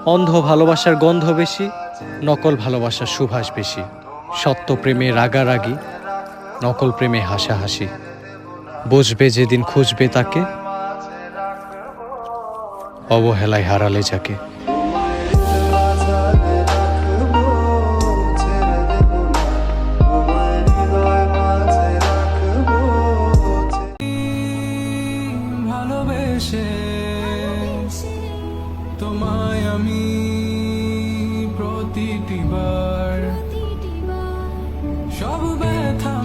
অন্ধ ভালোবাসার গন্ধ বেশি, নকল ভালোবাসার সুভাষ বেশি। সত্য প্রেমে রাগারাগি, নকল প্রেমে হাসাহাসি। বুঝবে যেদিন খুঁজবে তাকে, অবহেলায় হারালে যাকে। ভালোবেসে তোমায় আমি প্রতিটি বার সব ব্যথা